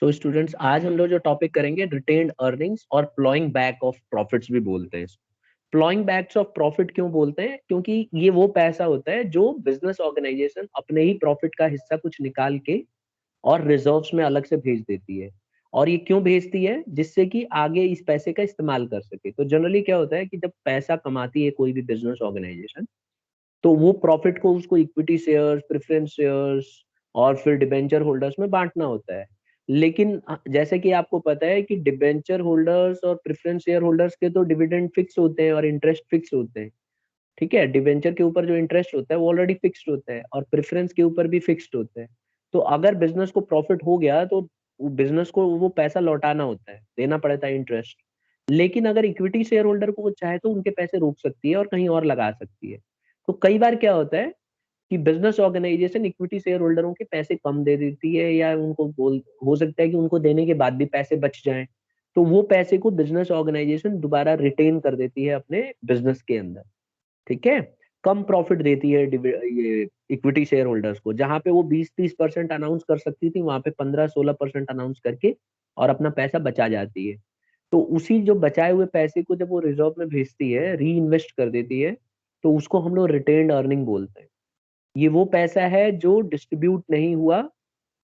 So students, आज हम लोग जो टॉपिक करेंगे रिटेन्ड अर्निंग्स और प्लॉइंग बैक ऑफ प्रॉफिट्स भी बोलते हैं। प्लॉइंग बैक्स ऑफ प्रॉफिट क्यों बोलते हैं? क्योंकि ये वो पैसा होता है जो बिजनेस ऑर्गेनाइजेशन अपने ही प्रॉफिट का हिस्सा कुछ निकाल के और रिजर्व्स में अलग से भेज देती है। और ये क्यों भेजती है? जिससे कि आगे इस पैसे का इस्तेमाल कर सके। तो जनरली क्या होता है कि जब पैसा कमाती है कोई भी बिजनेस ऑर्गेनाइजेशन, तो वो प्रॉफिट को उसको इक्विटी शेयर्स, प्रेफरेंस शेयर्स और फिर डिबेंचर होल्डर्स में बांटना होता है। लेकिन जैसे कि आपको पता है कि डिबेंचर होल्डर्स और प्रेफरेंस शेयर होल्डर्स के तो डिविडेंड फिक्स होते हैं और इंटरेस्ट फिक्स होते हैं। ठीक है, डिबेंचर के ऊपर जो इंटरेस्ट होता है वो ऑलरेडी फिक्स्ड होता है और प्रेफरेंस के ऊपर भी फिक्स्ड होता है। तो अगर बिजनेस को प्रॉफिट हो गया तो बिजनेस को वो पैसा लौटाना होता है, देना पड़ता है इंटरेस्ट। लेकिन अगर इक्विटी शेयर होल्डर को वो चाहे तो उनके पैसे रोक सकती है और कहीं और लगा सकती है। तो कई बार क्या होता है कि बिजनेस ऑर्गेनाइजेशन इक्विटी शेयर होल्डरों के पैसे कम दे देती है, या उनको बोल हो सकता है कि उनको देने के बाद भी पैसे बच जाएं। तो वो पैसे को बिजनेस ऑर्गेनाइजेशन दोबारा रिटेन कर देती है अपने बिजनेस के अंदर। ठीक है, कम प्रॉफिट देती है ये इक्विटी शेयर होल्डर्स को। जहां पे वो 20-30% अनाउंस कर सकती थी, वहां पे 15-16% अनाउंस करके और अपना पैसा बचा जाती है। तो उसी जो बचाए हुए पैसे को जब वो रिजर्व में भेजती है, री इन्वेस्ट कर देती है, तो उसको हम लोग रिटेन्ड अर्निंग बोलते हैं। ये वो पैसा है जो डिस्ट्रीब्यूट नहीं हुआ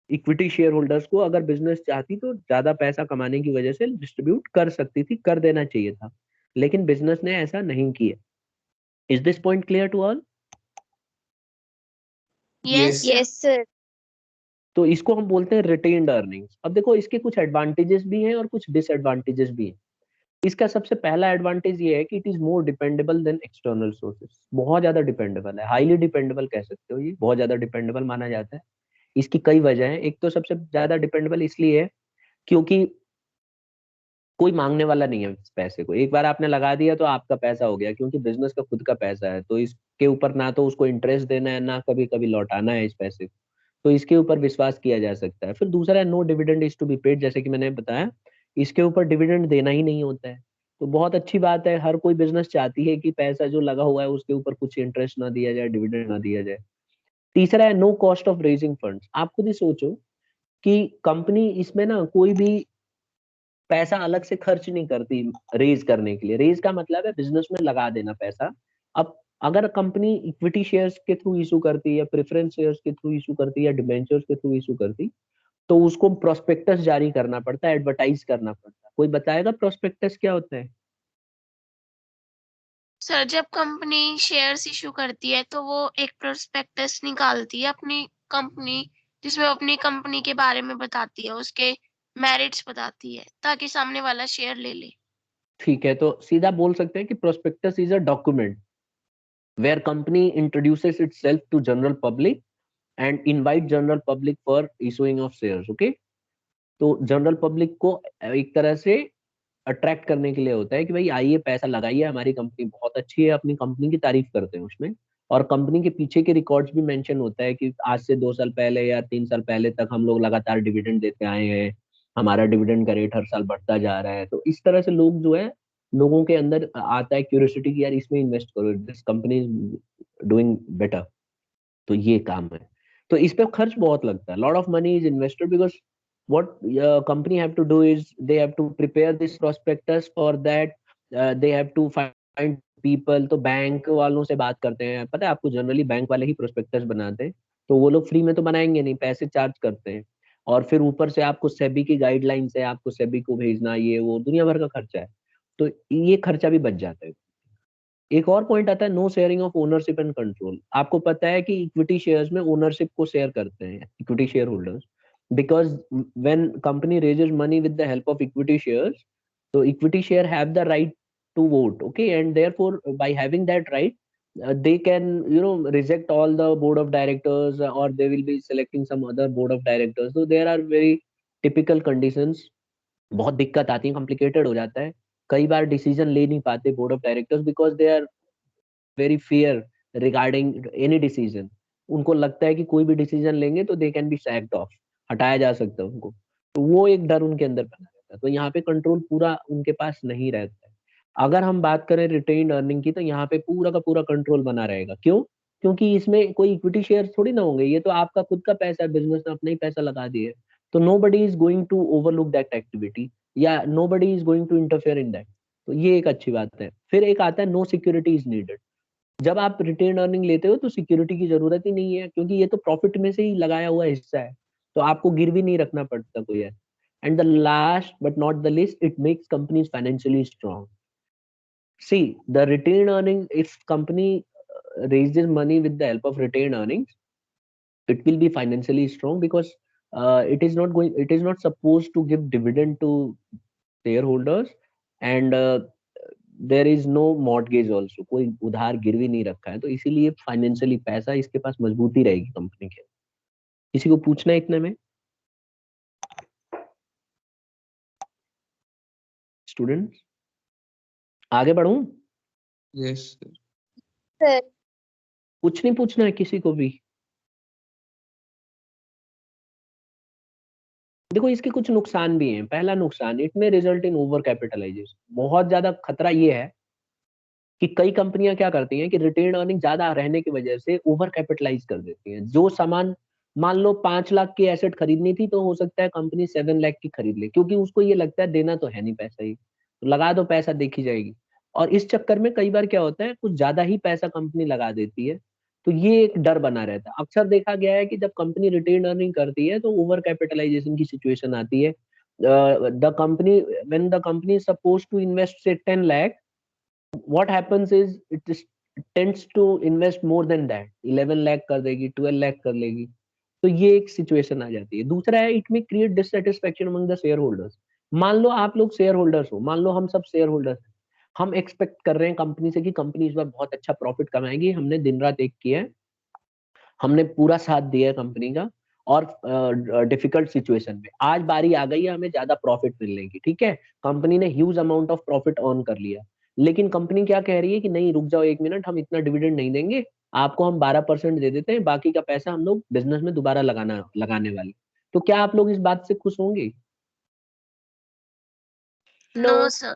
इक्विटी शेयर होल्डर्स को। अगर बिजनेस चाहती तो ज्यादा पैसा कमाने की वजह से डिस्ट्रीब्यूट कर सकती थी, कर देना चाहिए था, लेकिन बिजनेस ने ऐसा नहीं किया। Is this point clear to all? Yes sir. Yes sir. तो इसको हम बोलते हैं रिटेन्ड अर्निंग्स। अब देखो, इसके कुछ एडवांटेजेस भी हैं और कुछ डिसएडवांटेजेस भी हैं। इसका सबसे पहला एडवांटेज ये है कि it is more dependable than external sources. बहुत ज्यादा डिपेंडेबल है, हाईली डिपेंडेबल कह सकते हो, ये बहुत ज्यादा डिपेंडेबल माना जाता है। इसकी कई वजह हैं। एक तो सबसे ज्यादा डिपेंडेबल इसलिए है क्योंकि कोई मांगने वाला नहीं है इस पैसे को। एक बार आपने लगा दिया तो आपका पैसा हो गया, क्योंकि बिजनेस का खुद का पैसा है। तो इसके ऊपर ना तो उसको इंटरेस्ट देना है, ना कभी कभी लौटाना है इस पैसे को। तो इसके ऊपर विश्वास किया जा सकता है। फिर दूसरा है, no dividend is to be paid. जैसे कि मैंने बताया, इसके ऊपर डिविडेंड देना ही नहीं होता है। तो बहुत अच्छी बात है, हर कोई बिजनेस चाहती है कि पैसा जो लगा हुआ है उसके ऊपर कुछ इंटरेस्ट ना दिया जाए, डिविडेंड ना दिया जाए। तीसरा है, no cost of raising funds. आप खुद ही सोचो कि कंपनी इसमें ना कोई भी पैसा अलग से खर्च नहीं करती रेज करने के लिए। रेज का मतलब है बिजनेस में लगा देना पैसा। अब अगर कंपनी इक्विटी शेयर्स के थ्रू इशू करती है, या प्रेफरेंस शेयर्स के थ्रू इशू करती है, या डिबेंचर्स के थ्रू इशू करती, तो उसको प्रोस्पेक्टस जारी करना पड़ता है, एडवर्टाइज करना पड़ता है। कोई बताएगा प्रोस्पेक्टस क्या होता है? सर, जब कंपनी शेयर्स इशू करती है तो वो एक प्रोस्पेक्टस निकालती है अपनी कंपनी, जिसमें अपनी कंपनी के बारे में बताती है, उसके मेरिट्स बताती है, ताकि सामने वाला शेयर ले ले। ठीक है, तो सीधा बोल सकते हैं कि prospectus is a document where company introduces itself to general public and invite general public for issuing of shares. Okay, तो जनरल पब्लिक को एक तरह से अट्रैक्ट करने के लिए होता है कि भाई आइए, पैसा लगाइए, हमारी कंपनी बहुत अच्छी है, अपनी कंपनी की तारीफ करते हैं उसमें। और कंपनी के पीछे के रिकॉर्ड्स भी मेंशन होता है कि आज से 2 साल पहले या 3 साल पहले तक हम लोग लगातार डिविडेंड देते आए हैं, हमारा डिविडेंड का रेट हर साल बढ़ता जा रहा है। तो इस तरह से लोग जो है, लोगों के अंदर आता है क्यूरियोसिटी कि यार इसमें इन्वेस्ट करो, this company is doing better. तो ये काम है। तो इस पे खर्च बहुत लगता है, lot of money is invested because what company have to do is they have to prepare this prospectus. For that they have to find people। तो बैंक वालों से बात करते हैं। पता है आपको, जनरली बैंक वाले ही प्रोस्पेक्टस बनाते हैं। तो वो लोग फ्री में तो बनाएंगे नहीं, पैसे चार्ज करते हैं। और फिर ऊपर से आपको सेबी की गाइडलाइंस है, आपको सेबी को भेजना, ये वो दुनिया भर का खर्चा है। तो ये खर्चा भी बच जाता है। एक और पॉइंट आता है, no sharing of ownership and control. आपको पता है कि इक्विटी शेयर्स में ओनरशिप को शेयर करते हैं equity share holders, because when company raises money with the help of equity shares, तो equity share have the right to vote. Okay, and therefore by having that right they can reject all the board of directors, or they will be selecting some other board of directors. So there are very typical conditions। बहुत दिक्कत आती है, complicated हो जाता है। कई बार decision ले नहीं पाते board of directors because they are very fear regarding any decision. उनको लगता है कि कोई भी डिसीजन लेंगे तो they can be sacked off, हटाया जा सकता है उनको। तो वो एक डर उनके अंदर बना रहता है। तो यहाँ पे कंट्रोल पूरा उनके पास नहीं रहता है। अगर हम बात करें रिटेन्ड अर्निंग की, तो यहाँ पे पूरा का पूरा कंट्रोल बना रहेगा। क्यों? क्योंकि इसमें कोई इक्विटी शेयर थोड़ी ना होंगे, ये तो आपका खुद का पैसा है, बिजनेस ने अपना ही पैसा लगा दिया है। तो nobody is going to overlook that activity या nobody is going to interfere in that. तो ये एक अच्छी बात है. फिर एक आता है नो सिक्योरिटी इज नीडेड. जब आप रिटेन अर्निंग लेते हो तो सिक्योरिटी की जरूरत ही नहीं है, क्योंकि ये तो प्रॉफिट में से ही लगाया हुआ हिस्सा है, तो आपको गिरवी नहीं रखना पड़ता कोई है. And the last but not the least, it makes companies financially strong. See the retain earning, if company raises money with the help of retained earnings, it will be financially strong because it is not supposed to give dividend to shareholders, and there is no mortgage also, कोई उधार गिरवी नहीं रखा है, तो इसीलिए financially पैसा इसके पास मजबूती रहेगी कंपनी के. किसी को पूछना है इतने में स्टूडेंट्स? आगे बढ़ूं? यस सर कुछ नहीं पूछना है किसी को भी? देखो इसके कुछ नुकसान भी हैं. पहला नुकसान, इट में रिजल्ट इन ओवर कैपिटलाइजेशन. बहुत ज्यादा खतरा ये है कि कई कंपनियां क्या करती हैं कि रिटेन अर्निंग ज्यादा रहने की वजह से ओवर कैपिटलाइज कर देती हैं. जो सामान मान लो 5 लाख की एसेट खरीदनी थी, तो हो सकता है कंपनी 7 लाख की खरीद ले, क्योंकि उसको ये लगता है देना तो है नहीं पैसा, ही तो लगा दो, पैसा देखी जाएगी. और इस चक्कर में कई बार क्या होता है, कुछ ज्यादा ही पैसा कंपनी लगा देती है. तो ये एक डर बना रहता है. अक्सर देखा गया है कि जब कंपनी रिटेन अर्निंग करती है तो ओवर कैपिटलाइजेशन की सिचुएशन आती है. The company when the company is suppose to invest say 10 lakh, what happens is it tends to invest more than that. 11 lakh कर देगी, 12 लाख कर लेगी. तो ये एक सिचुएशन आ जाती है. दूसरा है, इट में create dissatisfaction among the share holders. मान लो आप लोग शेयर होल्डर्स हो, मान लो हम सब शेयर होल्डर्स हैं, हम एक्सपेक्ट कर रहे हैं कंपनी से कि कंपनी इस बार बहुत अच्छा प्रॉफिट कमाएगी. हमने दिन रात एक किया है, हमने पूरा साथ दिया है कंपनी का, और डिफिकल्ट सिचुएशन में आज बारी आ गई है हमें ज्यादा प्रॉफिट मिलने की. ठीक है, कंपनी ने huge amount of profit earn कर लिया, लेकिन कंपनी क्या कह रही है कि नहीं रुक जाओ 1 मिनट, हम इतना डिविडेंड नहीं देंगे आपको, हम 12% दे देते हैं, बाकी का पैसा हम लोग बिजनेस में दोबारा लगाने वाले. तो क्या आप लोग इस बात से खुश होंगे? No sir.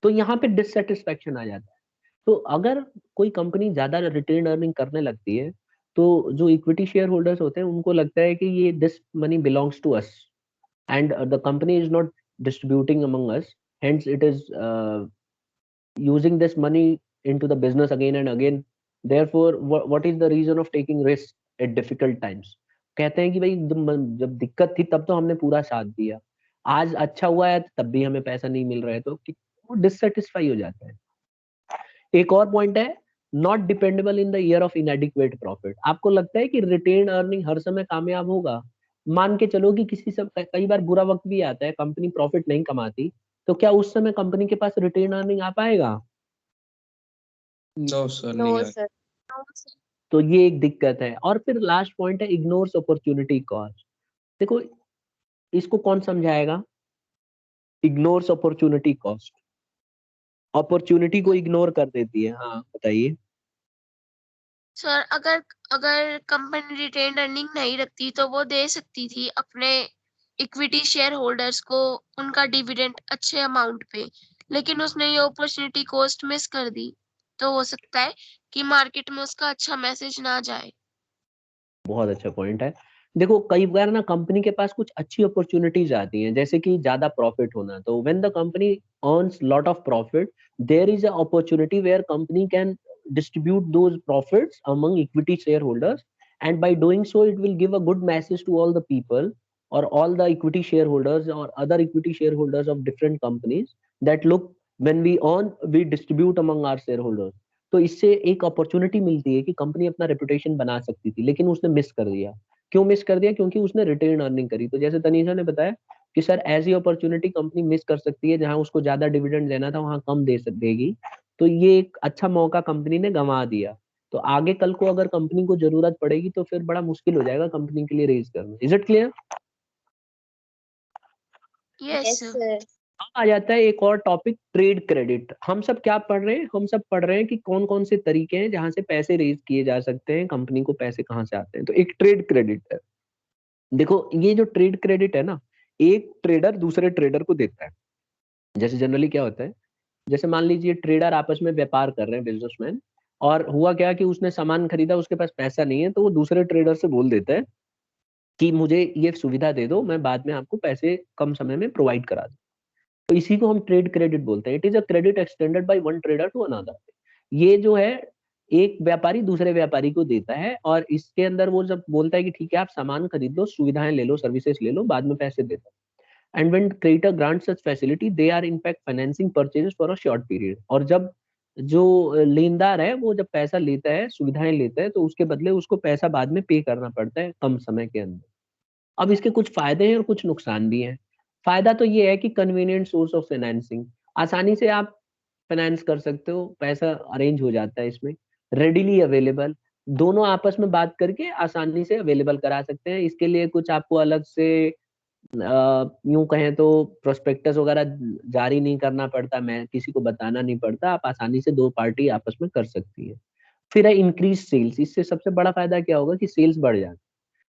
तो यहाँ पे डिससेटिस्फेक्शन आ जाता है. तो अगर कोई कंपनी ज्यादा रिटेन अर्निंग करने लगती है, तो जो इक्विटी शेयर होल्डर्स होते हैं उनको लगता है कि ये this money belongs to us and the company is not distributing among us, hence it is using this money into the business again and again. Therefore what is the reason of taking risk at difficult times? कहते हैं कि भाई जब दिक्कत थी तब तो हमने पूरा साथ दिया, आज अच्छा हुआ है तब भी हमें पैसा नहीं मिल रहा है, तो वो डिससेटिस्फाई हो जाता है. एक और पॉइंट है, not dependable in the year of इनएडिक्वेट profit. आपको लगता है कि रिटेन अर्निंग हर समय कामयाब होगा? मान के चलो कि किसी सब कई बार बुरा वक्त भी आता है, कंपनी प्रॉफिट नहीं कमाती, तो क्या उस समय कंपनी के पास रिटेन अर्निंग आ पाएगा? नो सर, नो नहीं सर. तो ये एक दिक्कत है. और फिर लास्ट पॉइंट है, इग्नोर्स अपॉर्चुनिटी कॉस्ट. देखो इसको कौन समझाएगा? इग्नोर्स अपॉर्चुनिटी कॉस्ट, अपॉर्चुनिटी को इग्नोर कर देती है. हाँ बताइए. सर अगर अगर कंपनी रिटेन अर्निंग नहीं रखती तो वो दे सकती थी अपने इक्विटी शेयर होल्डर्स को उनका डिविडेंड अच्छे अमाउंट पे, लेकिन उसने ये अपॉर्चुनिटी कॉस्ट मिस कर दी, तो हो सकता है कि मार्केट में उसका अच्छा मैसेज ना जाए. बहुत अच्छा पॉइंट है. देखो कई बार ना कंपनी के पास कुछ अच्छी अपॉर्चुनिटीज आती हैं, जैसे कि ज्यादा प्रॉफिट होना. तो when the company earns lot of profit, there is a opportunity where company can distribute those profits among equity shareholders, and by doing so it will give a good message to all the people or all the equity shareholders or other equity shareholders of different companies that look, when we earn we distribute among our shareholders. तो इससे एक opportunity मिलती है कि company अपना reputation बना सकती थी, लेकिन उसने मिस कर दिया. क्यों मिस कर दिया? क्योंकि उसने रिटेन अर्निंग करी. तो जैसे तनीषा ने बताया कि सर ऐसी अपॉर्चुनिटी कंपनी मिस कर सकती है, जहां उसको ज्यादा डिविडेंड देना था वहां कम देगी. तो ये एक अच्छा मौका कंपनी ने गंवा दिया. तो आगे कल को अगर कंपनी को जरूरत पड़ेगी तो फिर बड़ा मुश्किल हो जाएगा कंपनी के लिए रेज करना. Is it clear? Yes sir. अब आ जाता है एक और टॉपिक, ट्रेड क्रेडिट. हम सब क्या पढ़ रहे हैं? हम सब पढ़ रहे हैं कि कौन कौन से तरीके हैं जहां से पैसे रेज किए जा सकते हैं, कंपनी को पैसे कहां से आते हैं. तो एक ट्रेड क्रेडिट है. देखो ये जो ट्रेड क्रेडिट है ना, एक ट्रेडर दूसरे ट्रेडर को देता है. जैसे जनरली क्या होता है, जैसे मान लीजिए ट्रेडर आपस में व्यापार कर रहे हैं, बिजनेसमैन, और हुआ क्या कि उसने सामान खरीदा, उसके पास पैसा नहीं है, तो वो दूसरे ट्रेडर से बोल देता है कि मुझे ये सुविधा दे दो, मैं बाद में आपको पैसे कम समय में प्रोवाइड करा दूं। तो इसी को हम ट्रेड क्रेडिट बोलते हैं। It is a credit extended by one trader to another. ये जो है एक व्यापारी दूसरे व्यापारी को देता है, और इसके अंदर वो जब बोलता है कि ठीक है आप सामान खरीद लो, सुविधाएं ले लो, सर्विसेज ले लो, बाद में पैसे देता है। And when creditor grant such facility they are in fact financing purchases for a short period. और जब जो लेनदार है वो जब पैसा लेता है, सुविधाएं लेता है, तो उसके बदले उसको पैसा बाद में पे करना पड़ता है कम समय के अंदर। अब इसके कुछ फायदे हैं और कुछ नुकसान भी हैं। फायदा तो ये है कि कन्वीनियंट सोर्स ऑफ फाइनेंसिंग, आसानी से आप फाइनेंस कर सकते हो, पैसा अरेंज हो जाता है इसमें। रेडिली अवेलेबल, दोनों आपस में बात करके आसानी से अवेलेबल करा सकते हैं। इसके लिए कुछ आपको अलग से यूं कहें तो प्रोस्पेक्टस वगैरह जारी नहीं करना पड़ता, मैं किसी को बताना नहीं पड़ता, आप आसानी से दो पार्टी आपस में कर सकती है। फिर है इंक्रीज सेल्स। इससे सबसे बड़ा फायदा क्या होगा कि सेल्स बढ़ जाए।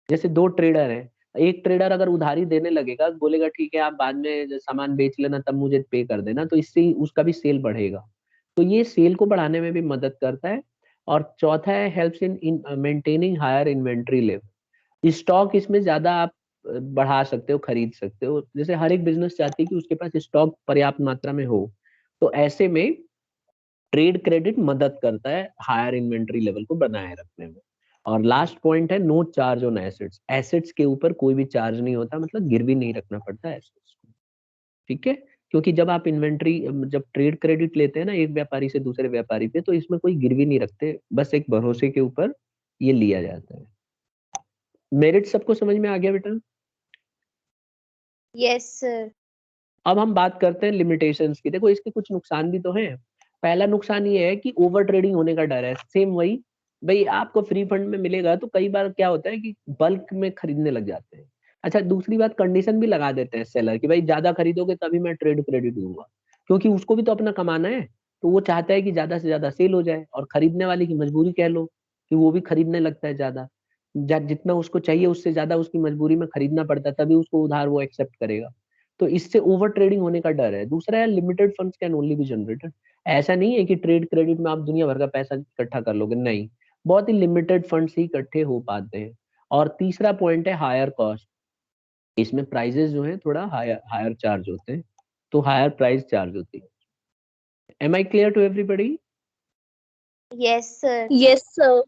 जैसे दो ट्रेडर हैं, एक ट्रेडर अगर उधारी देने लगेगा, बोलेगा ठीक है आप बाद में जब सामान बेच लेना तब मुझे पे कर देना, तो इससे उसका भी सेल बढ़ेगा। तो ये सेल को बढ़ाने में भी मदद करता है। और चौथा है helps in maintaining higher inventory level. Stock इसमें ज्यादा आप बढ़ा सकते हो, खरीद सकते हो। जैसे हर एक बिजनेस चाहती है कि उसके पास स्टॉक पर्याप्त मात्रा में हो, तो ऐसे में ट्रेड क्रेडिट मदद करता है हायर इन्वेंट्री लेवल को बनाए रखने में। और लास्ट पॉइंट है no charge on assets. Assets के ऊपर कोई भी चार्ज नहीं होता, मतलब गिरवी नहीं रखना पड़ता एसेट्स को। ठीक है, क्योंकि जब आप इन्वेंट्री जब ट्रेड क्रेडिट लेते हैं ना एक व्यापारी से दूसरे व्यापारी पे, तो इसमें कोई गिरवी नहीं रखते, बस एक भरोसे के ऊपर ये लिया जाता है। मेरिट सबको समझ में आ गया बेटा? Yes sir. अब हम बात करते हैं लिमिटेशंस की। देखो इसके कुछ नुकसान भी तो हैं। पहला नुकसान ये है कि ओवर ट्रेडिंग होने का डर है। सेम वही, भाई आपको फ्री फंड में मिलेगा तो कई बार क्या होता है कि बल्क में खरीदने लग जाते हैं। अच्छा, दूसरी बात, कंडीशन भी लगा देते हैं सेलर कि भाई ज्यादा खरीदोगे तभी मैं ट्रेड क्रेडिट दूंगा, क्योंकि उसको भी तो अपना कमाना है। तो वो चाहता है कि ज्यादा से ज्यादा सेल हो जाए, और खरीदने वाले की मजबूरी कह लो कि वो भी खरीदने लगता है ज्यादा। जितना उसको चाहिए उससे ज्यादा उसकी मजबूरी में खरीदना पड़ता है, तभी उसको उधार वो एक्सेप्ट करेगा। तो इससे ओवर ट्रेडिंग होने का डर है। दूसरा है limited funds can only be generated. ऐसा नहीं है कि ट्रेड क्रेडिट में आप दुनिया भर का पैसा इकट्ठा कर लोगे, नहीं, बहुत ही लिमिटेड फंड्स ही इकट्ठे हो पाते हैं। और तीसरा पॉइंट है हायर कॉस्ट। इसमें प्राइजेस जो है थोड़ा हायर हायर चार्ज होते हैं, तो हायर प्राइस चार्ज होती है। Am I clear to everybody? Yes sir. Yes sir.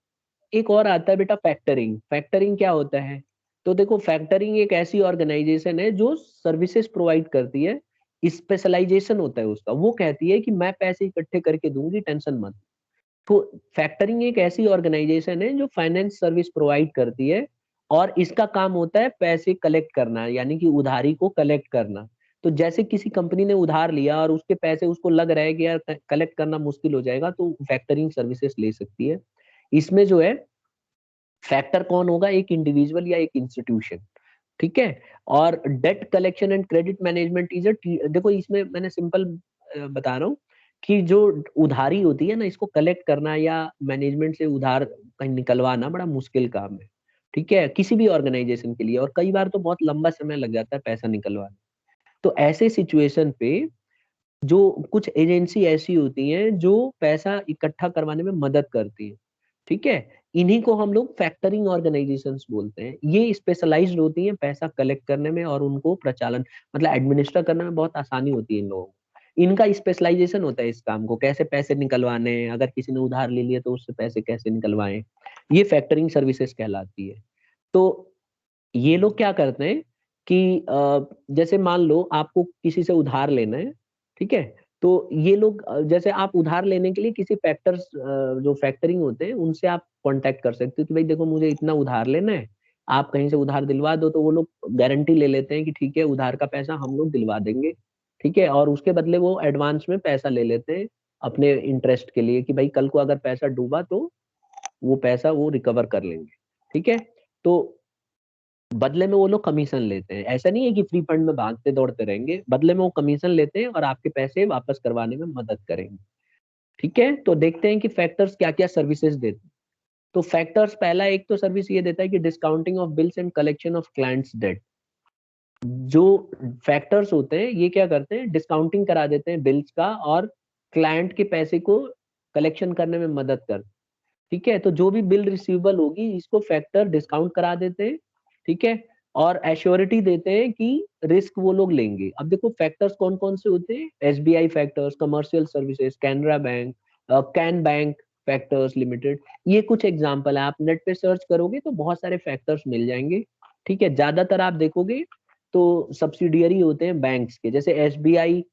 एक और आता है बेटा फैक्टरिंग। फैक्टरिंग क्या होता है? तो देखो फैक्टरिंग एक ऐसी ऑर्गेनाइजेशन है जो सर्विसेज प्रोवाइड करती है, स्पेशलाइजेशन होता है उसका। वो कहती है कि मैं पैसे इकट्ठे करके दूंगी, टेंशन मत। तो फैक्टरिंग एक ऐसी ऑर्गेनाइजेशन है जो फाइनेंस सर्विस प्रोवाइड करती है, और इसका काम होता है पैसे कलेक्ट करना, यानी कि उधारी को कलेक्ट करना। तो जैसे किसी कंपनी ने उधार लिया और उसके पैसे उसको लग रहा है कि यार कलेक्ट करना मुश्किल हो जाएगा, तो फैक्टरिंग सर्विसेज ले सकती है। इसमें जो है फैक्टर कौन होगा? एक इंडिविजुअल या एक इंस्टीट्यूशन। ठीक है। और debt collection and credit management is देखो इसमें मैंने सिंपल बता रहा हूँ कि जो उधारी होती है ना, इसको कलेक्ट करना या मैनेजमेंट से उधार कहीं निकलवाना बड़ा मुश्किल काम है। ठीक है, किसी भी ऑर्गेनाइजेशन के लिए, और कई बार तो बहुत लंबा समय लग जाता है पैसा निकलवाने। तो ऐसे सिचुएशन पे जो कुछ एजेंसी ऐसी होती हैं जो पैसा इकट्ठा करवाने में मदद करती है। ठीक है, इन्हीं को हम लोग फैक्टरिंग ऑर्गेनाइजेशंस बोलते हैं। ये स्पेशलाइज्ड होती हैं पैसा कलेक्ट करने में, और उनको प्रचालन मतलब एडमिनिस्टर करने में बहुत आसानी होती है इन लोगों को। इनका स्पेशलाइजेशन होता है इस काम को, कैसे पैसे निकलवाने हैं, अगर किसी ने उधार ले लिया तो उससे पैसे कैसे निकलवाएं, ये फैक्टरिंग सर्विसेज कहलाती है। तो ये लोग क्या करते हैं कि जैसे मान लो आपको किसी से उधार लेना है, ठीक है, तो ये लोग जैसे आप उधार लेने के लिए किसी फैक्टर्स जो फैक्टरिंग होते हैं उनसे आप कांटेक्ट कर सकते हो कि भाई देखो मुझे इतना उधार लेना है, आप कहीं से उधार दिलवा दो। तो वो लोग गारंटी ले लेते हैं कि ठीक है उधार का पैसा हम लोग दिलवा देंगे। ठीक है, और उसके बदले वो एडवांस में पैसा ले लेते हैं अपने इंटरेस्ट के लिए, कि भाई कल को अगर पैसा डूबा तो वो पैसा वो रिकवर कर लेंगे। ठीक है, तो बदले में वो लोग कमीशन लेते हैं। ऐसा नहीं है कि फ्री फंड में भागते दौड़ते रहेंगे, बदले में वो कमीशन लेते हैं और आपके पैसे वापस करवाने में मदद करेंगे। ठीक है, तो देखते हैं कि फैक्टर्स क्या क्या सर्विसेज देते हैं। तो फैक्टर्स पहला एक तो सर्विस ये देता है कि discounting of bills and collection of clients debt. जो फैक्टर्स होते हैं ये क्या करते हैं, डिस्काउंटिंग करा देते हैं बिल्स का, और क्लाइंट के पैसे को कलेक्शन करने में मदद करते हैं। ठीक है, तो जो भी बिल रिसीवेबल होगी इसको फैक्टर डिस्काउंट करा देते हैं, ठीक है, और एश्योरिटी देते हैं कि रिस्क वो लोग लेंगे। अब देखो फैक्टर्स कौन कौन से होते हैं, SBI factors, commercial services, Canara bank, can bank factors limited, ये कुछ एग्जांपल है। आप नेट पे सर्च करोगे तो बहुत सारे फैक्टर्स मिल जाएंगे। ठीक है, ज्यादातर आप देखोगे तो सब्सिडियरी होते हैं बैंक्स के, जैसे एसबीआई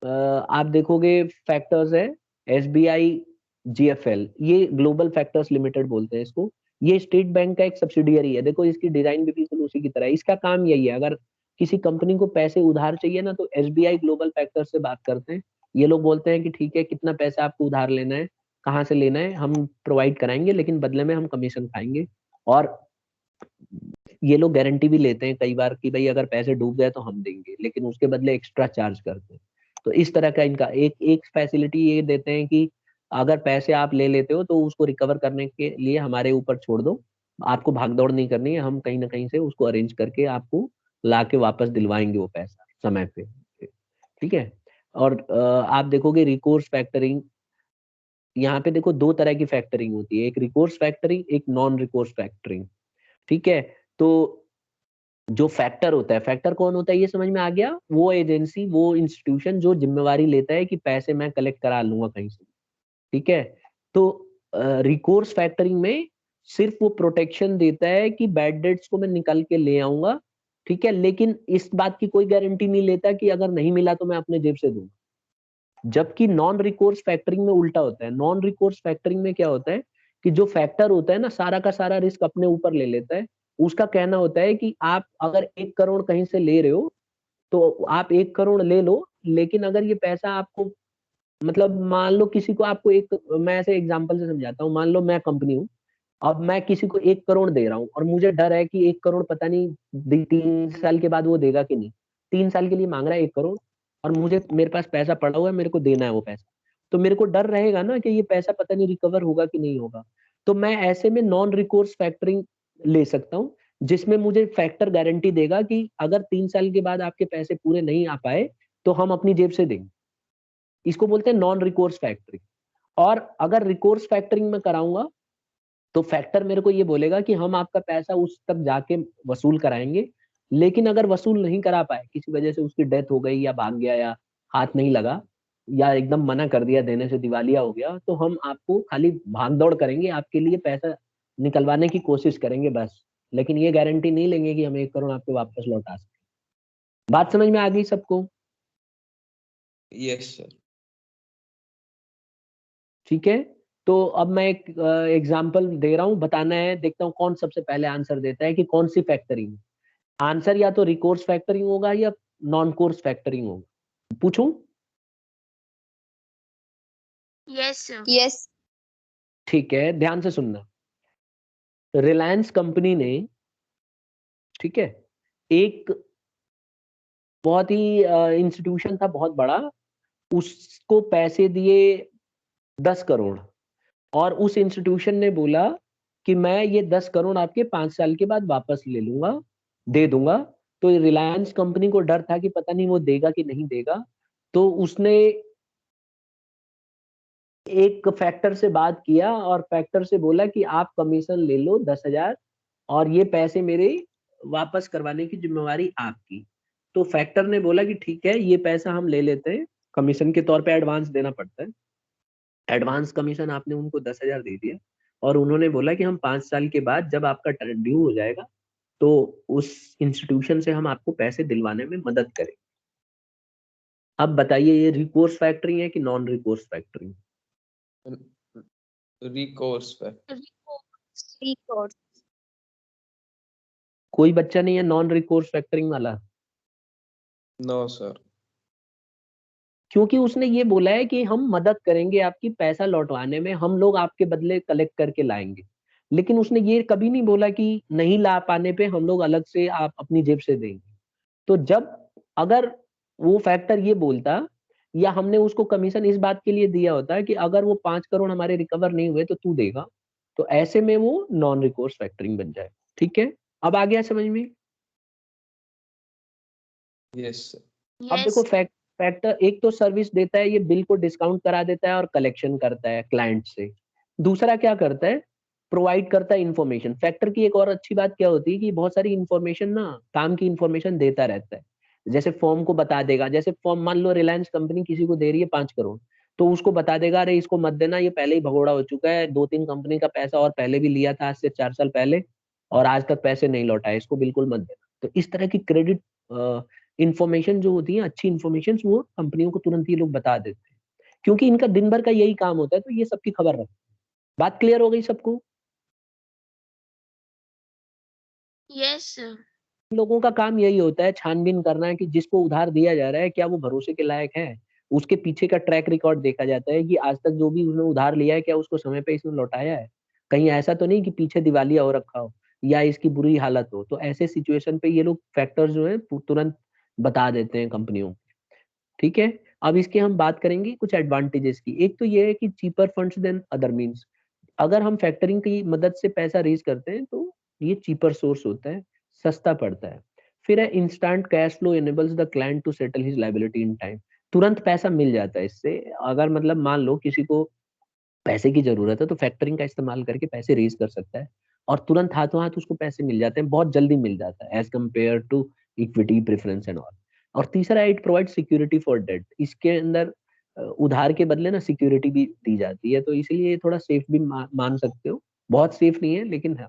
आप देखोगे फैक्टर्स है एसबीआई जीएफएल, ये ग्लोबल फैक्टर्स लिमिटेड बोलते हैं इसको। ये स्टेट बैंक का एक सब्सिडियरी है। देखो इसकी डिजाइन भी बिल्कुल उसी की तरह है। इसका काम यही है, अगर किसी कंपनी को पैसे उधार चाहिए ना तो एसबीआई ग्लोबल फैक्टर्स से बात करते हैं। ये लोग बोलते हैं कि ठीक है, कितना पैसा आपको उधार लेना है, कहाँ से लेना है, हम प्रोवाइड कराएंगे, लेकिन बदले में हम कमीशन खाएंगे। और ये लोग गारंटी भी लेते हैं कई बार कि भाई अगर पैसे डूब गए तो हम देंगे, लेकिन उसके बदले एक्स्ट्रा चार्ज करते हैं। तो इस तरह का इनका एक एक फैसिलिटी ये देते हैं कि अगर पैसे आप ले लेते हो तो उसको रिकवर करने के लिए हमारे ऊपर छोड़ दो, आपको भागदौड़ नहीं करनी है, हम कहीं ना कहीं से उसको अरेंज करके आपको ला के वापस दिलवाएंगे वो पैसा समय पे। ठीक है, और आप देखोगे रिकोर्स फैक्टरिंग, यहाँ पे देखो दो तरह की फैक्टरिंग होती है, एक रिकोर्स फैक्टरिंग, एक नॉन रिकोर्स फैक्टरिंग। ठीक है, तो जो फैक्टर होता है, फैक्टर कौन होता है ये समझ में आ गया, वो एजेंसी, वो इंस्टीट्यूशन जो जिम्मेवारी लेता है कि पैसे मैं कलेक्ट करा लूंगा कहीं से। ठीक है, तो रिकोर्स फैक्टरिंग में सिर्फ वो प्रोटेक्शन देता है कि बैड डेट्स को मैं निकल के ले आऊंगा। ठीक है, लेकिन इस बात की कोई गारंटी नहीं लेता कि अगर नहीं मिला तो मैं अपने जेब से दूंगा। जबकि नॉन रिकोर्स फैक्टरिंग में उल्टा होता है। नॉन रिकोर्स फैक्टरिंग में क्या होता है कि जो फैक्टर होता है ना, सारा का सारा रिस्क अपने ऊपर ले लेता है। उसका कहना होता है कि आप अगर 1 करोड़ कहीं से ले रहे हो तो आप 1 करोड़ ले लो, लेकिन अगर ये पैसा आपको, मतलब मान लो किसी को आपको एक, मैं ऐसे एग्जांपल से समझाता हूँ, मान लो मैं कंपनी हूँ, अब मैं किसी को 1 करोड़ दे रहा हूँ और मुझे डर है कि 1 करोड़ पता नहीं 3 साल के बाद वो देगा कि नहीं। 3 साल के लिए मांग रहा है 1 करोड़, और मुझे, मेरे पास पैसा पड़ा हुआ है, मेरे को देना है वो पैसा। तो मेरे को डर रहेगा ना कि ये पैसा पता नहीं रिकवर होगा कि नहीं होगा। तो मैं ऐसे में नॉन रिकोर्स फैक्टरिंग ले सकता हूँ, जिसमें मुझे फैक्टर गारंटी देगा कि अगर 3 साल के बाद आपके पैसे पूरे नहीं आ पाए तो हम अपनी जेब से देंगे। इसको बोलते हैं नॉन रिकोर्स फैक्टरिंग। और अगर रिकोर्स फैक्टरिंग में कराऊंगा तो फैक्टर मेरे को ये बोलेगा कि हम आपका पैसा उस तक जाके वसूल कराएंगे, लेकिन अगर वसूल नहीं करा पाए, किसी वजह से उसकी डेथ हो गई या भाग गया या हाथ नहीं लगा या एकदम मना कर दिया देने से, दिवालिया हो गया, तो हम आपको खाली भाग दौड़ करेंगे, आपके लिए पैसा निकलवाने की कोशिश करेंगे बस, लेकिन ये गारंटी नहीं लेंगे कि हम 1 करोड़ आपको वापस लौटा सकें। बात समझ में आ गई सबको? Yes sir. ठीक है, तो अब मैं एक एग्जांपल दे रहा हूं, बताना है, देखता हूं कौन सबसे पहले आंसर देता है कि कौन सी फैक्टरिंग। आंसर या तो रिकोर्स फैक्टरिंग होगा या नॉन कोर्स फैक्टरिंग होगा। पूछूं? Yes sir. यस। ठीक है, ध्यान से सुनना। रिलायंस कंपनी ने, ठीक है, एक बहुत ही इंस्टीट्यूशन था बहुत बड़ा, उसको पैसे दिए 10 करोड़, और उस इंस्टीट्यूशन ने बोला कि मैं ये 10 करोड़ आपके 5 साल के बाद वापस ले लूंगा, दे दूंगा। तो रिलायंस कंपनी को डर था कि पता नहीं वो देगा कि नहीं देगा, तो उसने एक फैक्टर से बात किया और फैक्टर से बोला कि आप कमीशन ले लो 10,000 और ये पैसे मेरे वापस करवाने की जिम्मेवारी आपकी। तो फैक्टर ने बोला कि ठीक है, ये पैसा हम ले लेते हैं, कमीशन के तौर पे एडवांस देना पड़ता है। एडवांस कमीशन आपने उनको 10,000 दे दिया और उन्होंने बोला कि हम 5 साल के बाद जब आपका ड्यू हो जाएगा तो उस इंस्टीट्यूशन से हम आपको पैसे दिलवाने में मदद करें। अब बताइए ये रिकोर्स फैक्टरिंग है कि नॉन रिकोर्स फैक्टरिंग? रिकोर्स पे। रिकॉर्ड। कोई बच्चा नहीं है नॉन रिकोर्स फैक्टरिंग वाला? No sir. क्योंकि उसने ये बोला है कि हम मदद करेंगे आपकी पैसा लौटवाने में, हम लोग आपके बदले कलेक्ट करके लाएंगे, लेकिन उसने ये कभी नहीं बोला कि नहीं ला पाने पे हम लोग अलग से आप अपनी जेब से देंगे। तो जब, अगर वो फैक्टर ये बोलता या हमने उसको कमीशन इस बात के लिए दिया होता है कि अगर वो 5 करोड़ हमारे रिकवर नहीं हुए तो तू देगा, तो ऐसे में वो नॉन रिकोर्स फैक्टरिंग बन जाए। ठीक है, अब आ गया समझ में? Yes sir. अब देखो फैक्टर एक तो सर्विस देता है, ये बिल को डिस्काउंट करा देता है और कलेक्शन करता है क्लाइंट से। दूसरा क्या करता है, प्रोवाइड करता है इन्फॉर्मेशन। फैक्टर की एक और अच्छी बात क्या होती है कि बहुत सारी इन्फॉर्मेशन ना, काम की इन्फॉर्मेशन देता रहता है। जैसे फॉर्म को बता देगा, जैसे फॉर्म मान लो रिलायंस कंपनी किसी को दे रही है 5 करोड़, तो उसको बता देगा अरे इसको मत देना, ये पहले ही भगोड़ा हो चुका है, 2-3 कंपनी का पैसा और पहले भी लिया था आज से 4 साल पहले, और आज तक पैसे नहीं लौटाए, इसको बिल्कुल मत देना। तो इस तरह की क्रेडिट इंफॉर्मेशन जो होती है, अच्छी इंफॉर्मेशन, वो कंपनियों को तुरंत ये लोग बता देते हैं, क्योंकि इनका दिन भर का यही काम होता है, तो ये सबकी खबर रखते हैं। बात क्लियर हो गई सबको? यस लोगों का काम यही होता है, छानबीन करना है कि जिसको उधार दिया जा रहा है क्या वो भरोसे के लायक है। उसके पीछे का ट्रैक रिकॉर्ड देखा जाता है कि आज तक जो भी उसने उधार लिया है क्या उसको समय पे इसने लौटाया है। कहीं ऐसा तो नहीं कि पीछे दिवालिया हो रखा हो या इसकी बुरी हालत हो। तो ऐसे सिचुएशन पे ये लोग फैक्टर्स जो है तुरंत बता देते हैं कंपनियों को। ठीक है, अब इसके हम बात करेंगे कुछ एडवांटेजेस की। एक तो ये है कि cheaper funds than other means. अगर हम फैक्टरिंग की मदद से पैसा रेज करते हैं तो ये चीपर सोर्स होता है, सस्ता पड़ता है। फिर है instant cash flow enables the client to settle his liability in time. तुरंत पैसा मिल जाता है इससे। अगर मतलब मान लो किसी को पैसे की जरूरत है तो फैक्टरिंग का इस्तेमाल करके पैसे रेज कर सकता है, और तुरंत हाथों हाथ उसको पैसे मिल जाते हैं, बहुत जल्दी मिल जाता है as compare to equity preference and all. और तीसरा, it provide security for debt. इसके अंदर उधार के बदले ना सिक्योरिटी भी दी जाती है, तो इसीलिए ये थोड़ा सेफ भी मान सकते हो। बहुत सेफ नहीं है लेकिन है।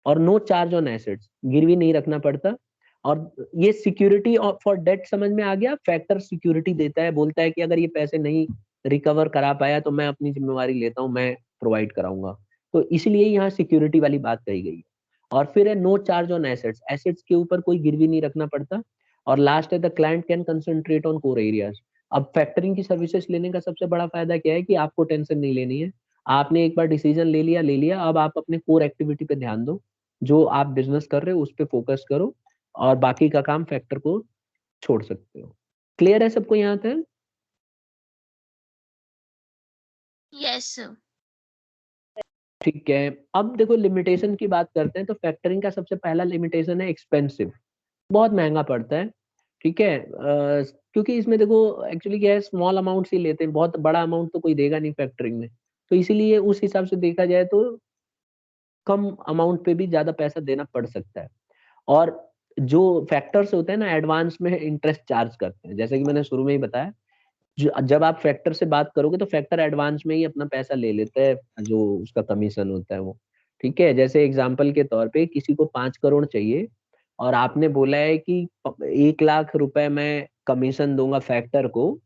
और नो चार्ज ऑन एसेट्स, गिरवी नहीं रखना पड़ता। और ये सिक्योरिटी फॉर डेट समझ में आ गया। फैक्टर सिक्योरिटी देता है, बोलता है कि अगर ये पैसे नहीं रिकवर करा पाया तो मैं अपनी जिम्मेवारी लेता हूँ, मैं प्रोवाइड कराऊंगा। तो इसलिए यहाँ सिक्योरिटी वाली बात कही गई है। और फिर है no charge on assets, assets के ऊपर कोई गिरवी नहीं रखना पड़ता। और लास्ट है the client can concentrate on core areas. अब फैक्टरिंग की सर्विसेज लेने का सबसे बड़ा फायदा क्या है कि आपको टेंशन नहीं लेनी है। आपने एक बार डिसीजन ले लिया, अब आप अपने कोर एक्टिविटी पे ध्यान दो, जो आप बिजनेस कर रहे हो उस पे फोकस करो, और बाकी का काम फैक्टर को छोड़ सकते हो। क्लियर है सबको यहाँ तक? यस ठीक है, अब देखो लिमिटेशन की बात करते हैं। तो फैक्टरिंग का सबसे पहला लिमिटेशन है एक्सपेंसिव, बहुत महंगा पड़ता है। ठीक है, क्योंकि इसमें देखो एक्चुअली क्या है, स्मॉल अमाउंट ही लेते हैं, बहुत बड़ा अमाउंट तो कोई देगा नहीं फैक्टरिंग में। तो इसीलिए उस हिसाब से देखा जाए तो कम अमाउंट पे भी ज्यादा पैसा देना पड़ सकता है। और जो फैक्टर्स होते हैं ना, एडवांस में इंटरेस्ट चार्ज करते हैं, जैसे कि मैंने शुरू में ही बताया। जब आप फैक्टर से बात करोगे तो फैक्टर एडवांस में ही अपना पैसा ले लेता है, जो उसका कमीशन होता है वो। ठीक है, जैसे एग्जांपल के तौर पे किसी को 5 करोड़ चाहिए, और आपने बोला है कि 1 लाख रुपए मैं कमीशन दूंगा फैक्टर को।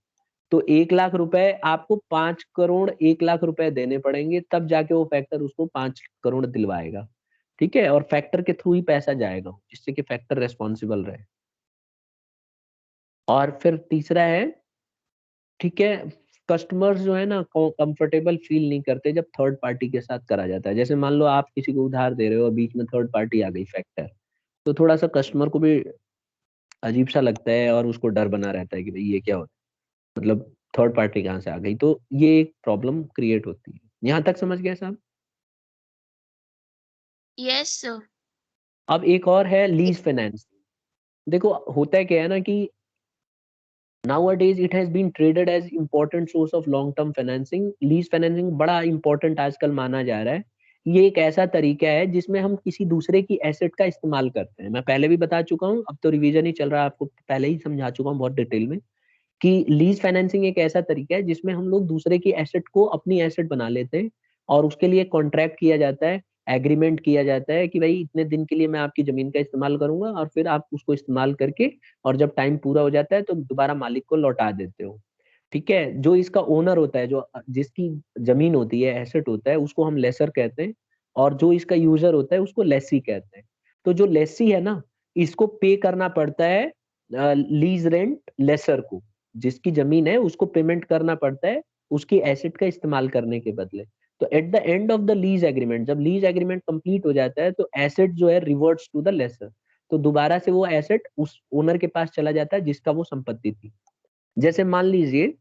तो 1 लाख रुपए आपको 5 करोड़ 1 लाख रुपए देने पड़ेंगे, तब जाके वो फैक्टर उसको 5 करोड़ दिलवाएगा। ठीक है, और फैक्टर के थ्रू ही पैसा जाएगा, जिससे कि फैक्टर रेस्पॉन्सिबल रहे। और फिर तीसरा है, ठीक है, कस्टमर्स जो है ना कंफर्टेबल फील नहीं करते जब थर्ड पार्टी के साथ करा जाता है। जैसे मान लो आप किसी को उधार दे रहे हो और बीच में थर्ड पार्टी आ गई फैक्टर, तो थोड़ा सा कस्टमर को भी अजीब सा लगता है, और उसको डर बना रहता है कि भाई ये क्या होता है, मतलब थर्ड पार्टी कहाँ से आ गई। तो ये एक प्रॉब्लम क्रिएट होती है। यहाँ तक समझ गए साहब? यस अब एक और है लीज फाइनेंस। देखो होता है क्या है ना कि nowadays it has been traded as important source of long term financing। Lease financing बड़ा इंपॉर्टेंट आजकल माना जा रहा है। ये एक ऐसा तरीका है जिसमें हम किसी दूसरे की एसेट का इस्तेमाल करते हैं। मैं पहले भी बता चुका हूँ, अब तो रिवीजन ही चल रहा है, आपको पहले ही समझा चुका हूँ बहुत डिटेल में, कि लीज फाइनेंसिंग एक ऐसा तरीका है जिसमें हम लोग दूसरे की एसेट को अपनी एसेट बना लेते हैं, और उसके लिए कॉन्ट्रैक्ट किया जाता है, एग्रीमेंट किया जाता है कि भाई इतने दिन के लिए मैं आपकी जमीन का इस्तेमाल करूंगा, और फिर आप उसको इस्तेमाल करके, और जब टाइम पूरा हो जाता है तो दोबारा मालिक को लौटा देते हो। ठीक है, जो इसका ओनर होता है, जो जिसकी जमीन होती है, एसेट होता है, उसको हम लेसर कहते हैं, और जो इसका यूजर होता है उसको लेसी कहते हैं। तो जो लेसी है ना, इसको पे करना पड़ता है लीज रेंट लेसर को, जिसकी जमीन है उसको पेमेंट करना पड़ता है उसकी एसेट का इस्तेमाल करने के बदले। तो at the end of the lease agreement, जब लीज एग्रीमेंट कंप्लीट हो जाता है तो एसेट जो है रिवर्ट्स टू द लेसर। तो दोबारा से वो एसेट उस ओनर के पास चला जाता है जिसका वो संपत्ति थी। जैसे मान लीजिए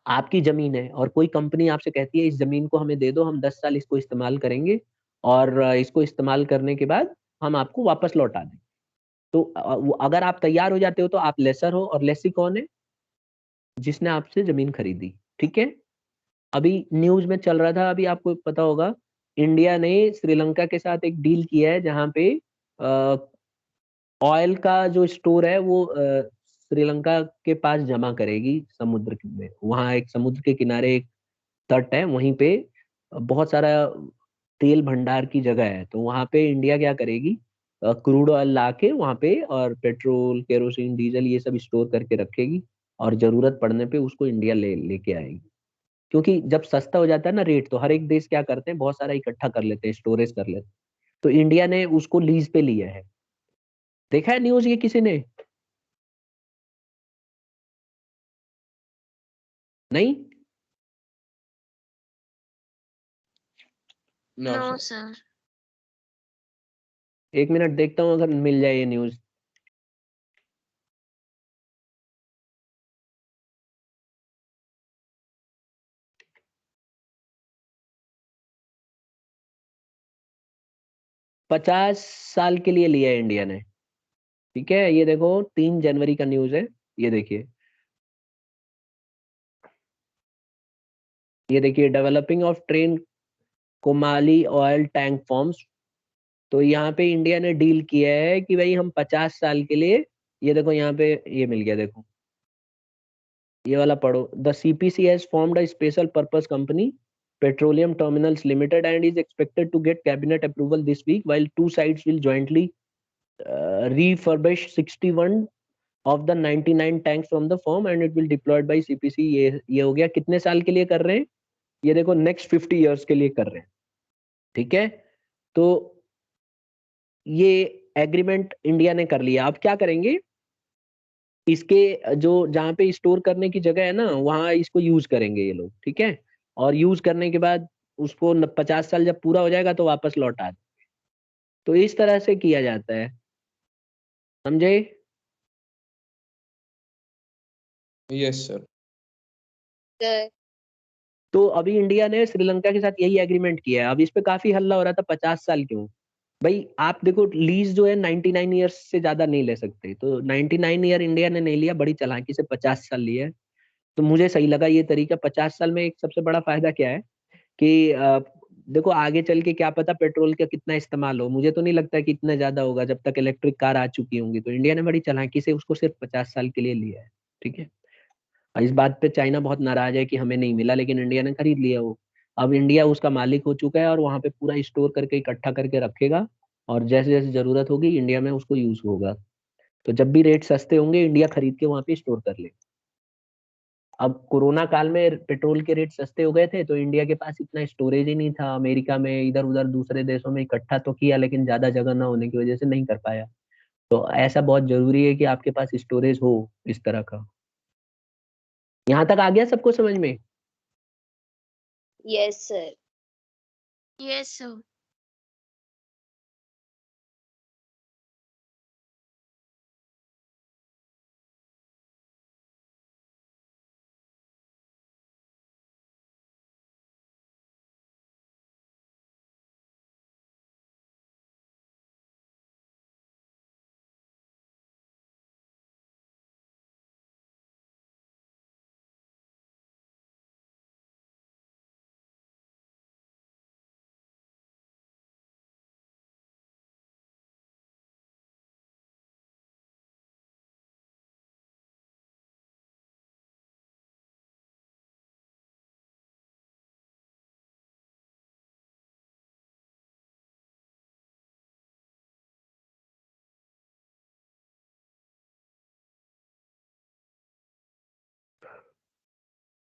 आपकी जमीन है और कोई कंपनी आपसे कहती है इस जमीन को हमें दे दो, हम 10 साल इसको इस्तेमाल करेंगे, और इसको इस्तेमाल करने के बाद हम आपको वापस लौटा दें। तो अगर आप तैयार हो जाते हो तो आप लेसर हो, और लेसी कौन है? जिसने आपसे जमीन खरीदी। ठीक है, अभी न्यूज में चल रहा था, अभी आपको पता होगा, इंडिया ने श्रीलंका के साथ एक डील किया है जहां पे ऑयल का जो स्टोर है वो श्रीलंका के पास जमा करेगी समुद्र में। वहां एक समुद्र के किनारे एक तट है, वहीं पे बहुत सारा तेल भंडार की जगह है। तो वहां पे इंडिया क्या करेगी, क्रूड ऑयल ला के वहां पे और पेट्रोल, केरोसिन, डीजल ये सब स्टोर करके रखेगी, और जरूरत पड़ने पे उसको इंडिया लेके आएगी। क्योंकि जब सस्ता हो जाता है ना रेट, तो हर एक देश क्या करते हैं, बहुत सारा इकट्ठा कर लेते हैं, स्टोरेज कर लेते हैं। तो इंडिया ने उसको लीज पे लिया है। देखा है न्यूज ये किसी ने? नहीं? No, no sir. सर। एक मिनट देखता हूँ अगर मिल जाए ये न्यूज। पचास साल के लिए लिया है इंडिया ने। ठीक है, ये देखो 3 जनवरी का न्यूज है। ये देखिए, ये देखिए, developing of train Comali oil tank forms. तो यहाँ पे इंडिया ने डील किया है कि भाई हम 50 साल के लिए, ये देखो यहाँ पे ये मिल गया, देखो ये वाला पढ़ो। The CPC has formed a special purpose company petroleum terminals limited and is expected to get cabinet approval this week while two sides will jointly refurbish 61 of the 99 tanks from the firm and it will deployed by CPC। ये हो गया। कितने साल के लिए कर रहे हैं? ये देखो नेक्स्ट 50 इयर्स के लिए कर रहे हैं। ठीक है, तो ये एग्रीमेंट इंडिया ने कर लिया। अब क्या करेंगे, इसके जो जहाँ पे स्टोर करने की जगह है ना, वहां इसको यूज करेंगे ये लोग। ठीक है, और यूज करने के बाद उसको 50 साल जब पूरा हो जाएगा तो वापस लौटा दें। तो इस तरह से किया जाता है, समझे? Yes, sir. Sir. तो अभी इंडिया ने श्रीलंका के साथ यही एग्रीमेंट किया है। अब इस पे काफी हल्ला हो रहा था 50 साल क्यों। भाई आप देखो, लीज जो है 99 ईयर्स से ज्यादा नहीं ले सकते, तो 99 ईयर इंडिया ने नहीं लिया, बड़ी चालाकी से 50 साल लिया है। तो मुझे सही लगा ये तरीका। 50 साल में एक सबसे बड़ा फायदा क्या है कि देखो आगे चल के क्या पता पेट्रोल का कितना इस्तेमाल हो। मुझे तो नहीं लगता कि इतना ज्यादा होगा जब तक इलेक्ट्रिक कार आ चुकी होंगी। तो इंडिया ने बड़ी चालाकी से उसको सिर्फ 50 साल के लिए लिया है। ठीक है, और इस बात पे चाइना बहुत नाराज है कि हमें नहीं मिला, लेकिन इंडिया ने खरीद लिया वो। अब इंडिया उसका मालिक हो चुका है और वहां पे पूरा स्टोर करके इकट्ठा करके रखेगा, और जैसे जैसे जरूरत होगी इंडिया में उसको यूज होगा। तो जब भी रेट सस्ते होंगे इंडिया खरीद के वहां पे स्टोर कर ले। अब कोरोना काल में पेट्रोल के रेट सस्ते हो गए थे, तो इंडिया के पास इतना स्टोरेज ही नहीं था। अमेरिका में, इधर उधर दूसरे देशों में इकट्ठा तो किया, लेकिन ज्यादा जगह ना होने की वजह से नहीं कर पाया। तो ऐसा बहुत जरूरी है कि आपके पास स्टोरेज हो इस तरह का। यहाँ तक आ गया सबको समझ में? Yes, sir. Yes sir.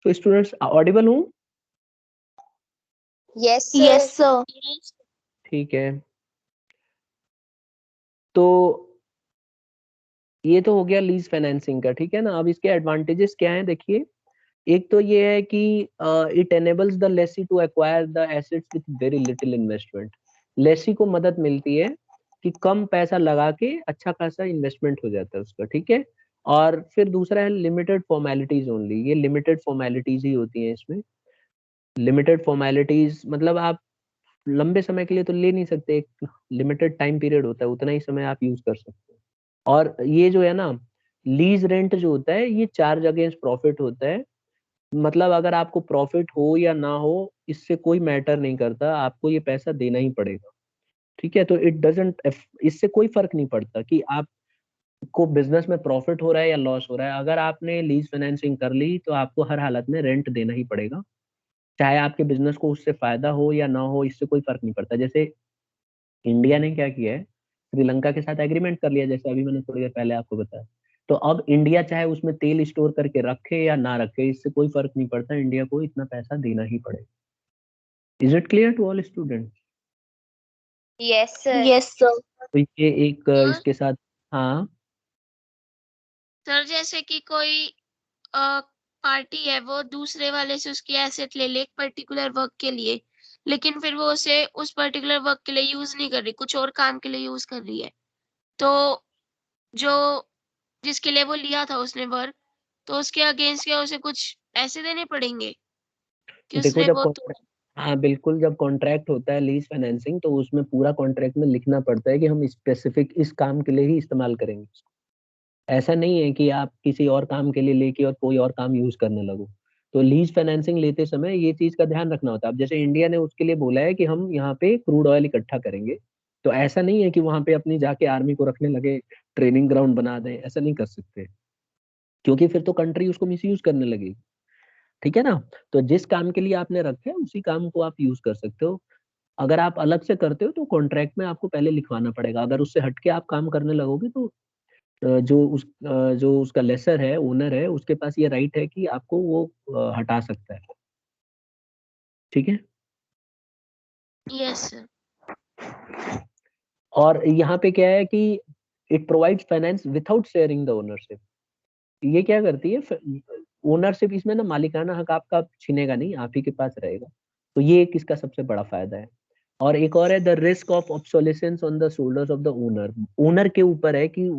तो स्टूडेंट्स ऑडिबल हूँ? Yes, sir. Yes sir. ठीक है, तो ये तो हो गया लीज फाइनेंसिंग का। ठीक है ना, अब इसके एडवांटेजेस क्या हैं देखिए। एक तो ये है कि it enables the lessee to acquire the assets with very little investment. Lessee को मदद मिलती है कि कम पैसा लगा के अच्छा खासा इन्वेस्टमेंट हो जाता है उसका। ठीक है, और फिर दूसरा है लिमिटेड फॉर्मेलिटीज ओनली। ये लिमिटेड फॉर्मेलिटीज ही होती हैं इसमें। लिमिटेड फॉर्मेलिटीज मतलब आप लंबे समय के लिए तो ले नहीं सकते, एक लिमिटेड टाइम पीरियड होता है, उतना ही समय आप यूज कर सकते हो। और ये जो है ना, लीज रेंट जो होता है ये चार्ज अगेंस्ट प्रॉफिट होता है। मतलब अगर आपको प्रॉफिट हो या ना हो, इससे कोई मैटर नहीं करता, आपको ये पैसा देना ही पड़ेगा। ठीक है, तो इट डजेंट, इससे कोई फर्क नहीं पड़ता कि आपको बिजनेस में प्रॉफिट हो रहा है या लॉस हो रहा है। अगर आपने लीज फाइनेंसिंग कर ली तो आपको हर हालत में रेंट देना ही पड़ेगा, चाहे आपके बिजनेस को उससे फायदा हो या ना हो, इससे कोई फर्क नहीं पड़ता। जैसे इंडिया ने क्या किया है, श्रीलंका के साथ एग्रीमेंट कर लिया, जैसे अभी मैंने थोड़ी देर पहले आपको बताया। तो अब इंडिया चाहे उसमें तेल स्टोर करके रखे या ना रखे, इससे कोई फर्क नहीं पड़ता, इंडिया को इतना पैसा देना ही पड़ेगा। Is it clear to all student? Yes, sir. Yes sir. तो ये एक हाँ इसके साथ, हाँ सर, जैसे कि कोई पार्टी है, वो दूसरे वाले से उसकी एसेट ले ले एक पर्टिकुलर वर्क के लिए, लेकिन फिर वो उसे उस पर्टिकुलर वर्क के लिए यूज नहीं कर रही, कुछ और काम के लिए यूज कर रही है, तो जो जिसके लिए वो लिया था उसने वर्क, तो उसके अगेंस्ट क्या उसे कुछ पैसे देने पड़ेंगे कि देखो, उसने जब वो कॉन्ट्रैक्ट, हाँ बिल्कुल, जब कॉन्ट्रैक्ट होता है लीज फाइनेंसिंग, तो उसमें पूरा कॉन्ट्रैक्ट में लिखना पड़ता है कि हम स्पेसिफिक इस काम के लिए ही इस्तेमाल करेंगे। ऐसा नहीं है कि आप किसी और काम के लिए लेके और कोई और काम यूज करने लगो। तो लीज फाइनेंसिंग लेते समय ये चीज का ध्यान रखना होता है। अब जैसे इंडिया ने उसके लिए बोला है कि हम यहाँ पे क्रूड ऑयल इकट्ठा करेंगे, तो ऐसा नहीं है कि वहां पे अपनी जाके आर्मी को रखने लगे, ट्रेनिंग ग्राउंड बना दें, ऐसा नहीं कर सकते, क्योंकि फिर तो कंट्री उसको मिसयूज करने लगेगी। ठीक है ना? तो जिस काम के लिए आपने रखे है उसी काम को आप यूज कर सकते हो। अगर आप अलग से करते हो तो कॉन्ट्रैक्ट में आपको पहले लिखवाना पड़ेगा। अगर उससे हटके आप काम करने लगोगे तो जो उसका लेसर है, ओनर है, उसके पास ये राइट है कि आपको वो हटा सकता है। ठीक है? Yes sir. और यहाँ पे क्या है कि it provides finance without sharing the ownership. ये क्या करती है, ओनरशिप इसमें ना, मालिकाना हक आपका छीनेगा नहीं, आप ही के पास रहेगा। तो ये एक इसका सबसे बड़ा फायदा है। और एक और है, the risk of obsolescence on the shoulders of the owner. Owner के ऊपर है कि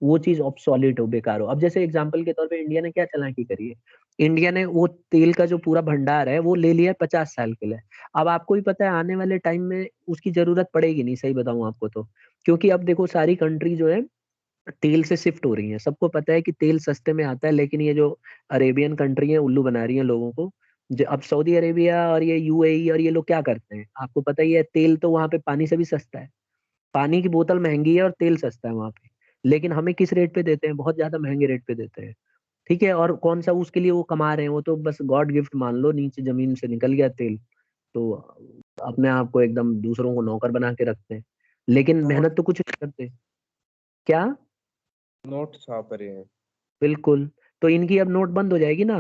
वो चीज ऑब्सोलिट हो, बेकार हो। अब जैसे एग्जांपल के तौर पे इंडिया ने क्या चालाकी करी है, इंडिया ने वो तेल का जो पूरा भंडार है वो ले लिया है 50 साल के लिए। अब आपको भी पता है आने वाले टाइम में उसकी जरूरत पड़ेगी नहीं, सही बताऊं आपको तो। क्योंकि अब देखो सारी कंट्री जो है तेल से शिफ्ट हो रही है। सबको पता है कि तेल सस्ते में आता है, लेकिन ये जो अरेबियन कंट्री है उल्लू बना रही है लोगों को। जो अब सऊदी अरेबिया और ये यूएई और ये लोग क्या करते हैं, आपको पता ही है, तेल तो वहां पे पानी से भी सस्ता है। पानी की बोतल महंगी है और तेल सस्ता है वहां पे, लेकिन हमें किस रेट पे देते हैं, बहुत ज्यादा महंगे रेट पे देते हैं। ठीक है, और कौन सा उसके लिए वो कमा रहे हैं, वो तो बस गॉड गिफ्ट मान लो, नीचे जमीन से निकल गया तेल, तो अपने आप को एकदम दूसरों को नौकर बना के रखते हैं, लेकिन नोट मेहनत तो कुछ नहीं करते। क्या? नोट छाप रहे हैं। बिल्कुल। तो इनकी अब नोट बंद हो जाएगी ना।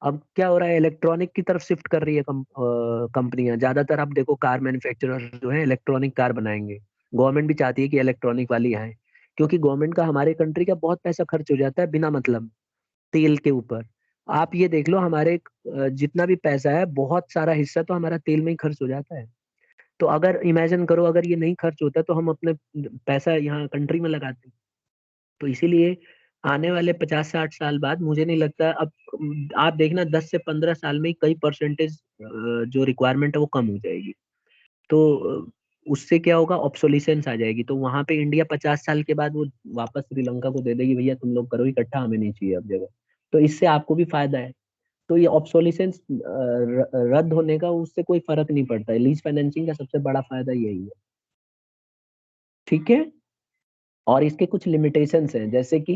अब क्या हो रहा है, इलेक्ट्रॉनिक की तरफ शिफ्ट कर रही है कंपनियां ज्यादातर। अब देखो कार मैन्युफैक्चरर जो है इलेक्ट्रॉनिक कार बनाएंगे। गवर्नमेंट भी चाहती है कि इलेक्ट्रॉनिक वाली आए, क्योंकि गवर्नमेंट का हमारे कंट्री का बहुत पैसा खर्च हो जाता है बिना मतलब तेल के ऊपर। आप ये देख लो, हमारे जितना भी पैसा है बहुत सारा हिस्सा तो हमारा तेल में ही खर्च हो जाता है। तो अगर इमेजिन करो, अगर ये नहीं खर्च होता तो हम अपने पैसा यहाँ कंट्री में लगाते। तो इसीलिए आने वाले 50-60 साल बाद मुझे नहीं लगता, अब आप देखना 10 से 15 साल में ही कई परसेंटेज जो रिक्वायरमेंट है वो कम हो जाएगी। तो उससे क्या होगा, ऑब्सोलिसेंस आ जाएगी। तो वहां पे इंडिया 50 साल के बाद वो वापस श्रीलंका को दे देगी, भैया तुम लोग करो इकट्ठा, हमें नहीं चाहिए अब जगह। तो इससे आपको भी फायदा है। तो ये ऑब्सोलिसेंस रद्द होने का उससे कोई फर्क नहीं पड़ता है। लीज फाइनेंसिंग का सबसे बड़ा फायदा यही है। ठीक है? और इसके कुछ लिमिटेशंस हैं, जैसे कि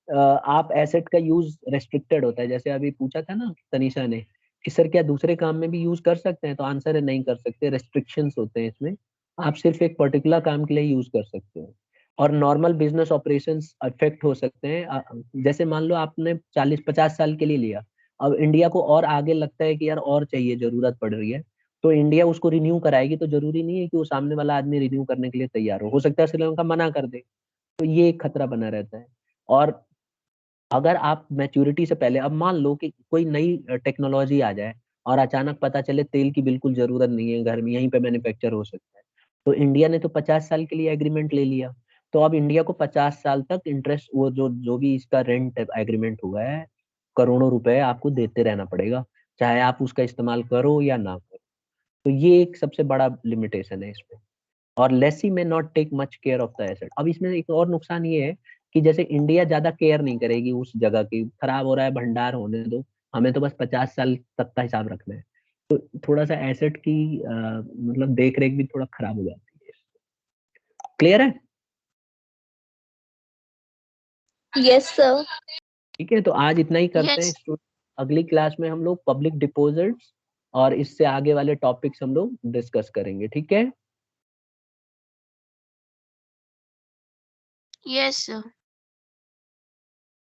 आप एसेट का यूज रेस्ट्रिक्टेड होता है। जैसे अभी पूछा था ना तनीषा ने कि सर क्या दूसरे काम में भी यूज कर सकते हैं, तो आंसर है नहीं कर सकते, रेस्ट्रिक्शंस होते हैं इसमें। आप सिर्फ एक पर्टिकुलर काम के लिए यूज कर सकते हो। और नॉर्मल बिजनेस ऑपरेशंस अफेक्ट हो सकते हैं। जैसे मान लो आपने 40-50 साल के लिए लिया, अब इंडिया को और आगे लगता है कि यार और चाहिए, जरूरत पड़ रही है, तो इंडिया उसको रिन्यू कराएगी। तो जरूरी नहीं है कि वो सामने वाला आदमी रिन्यू करने के लिए तैयार हो सकता है श्रीलंका मना कर दे। तो ये एक खतरा बना रहता है। और अगर आप मैच्योरिटी से पहले, अब मान लो कि कोई नई टेक्नोलॉजी आ जाए और अचानक पता चले तेल की बिल्कुल जरूरत नहीं है, घर में यहीं पे मैन्युफैक्चर हो सकता है, तो इंडिया ने तो 50 साल के लिए एग्रीमेंट ले लिया। तो अब इंडिया को 50 साल तक इंटरेस्ट, वो जो जो भी इसका रेंट एग्रीमेंट हुआ है, करोड़ों रुपए आपको देते रहना पड़ेगा, चाहे आप उसका इस्तेमाल करो या ना करो। तो ये एक सबसे बड़ा लिमिटेशन है इसमें। और लेसी में not take much care of the asset. अब इसमें एक और नुकसान ये है कि जैसे इंडिया ज्यादा केयर नहीं करेगी उस जगह की, खराब हो रहा है भंडार होने दो, हमें तो बस 50 साल तक का हिसाब रखना है। तो थोड़ा सा एसेट की मतलब देख रेख भी थोड़ा खराब हो जाती है। क्लियर है? Yes sir. ठीक है, तो आज इतना ही करते हैं यस स्टूडेंट। अगली क्लास में हम लोग पब्लिक डिपॉजिट्स और इससे आगे वाले टॉपिक्स हम लोग डिस्कस करेंगे। ठीक है? Yes sir.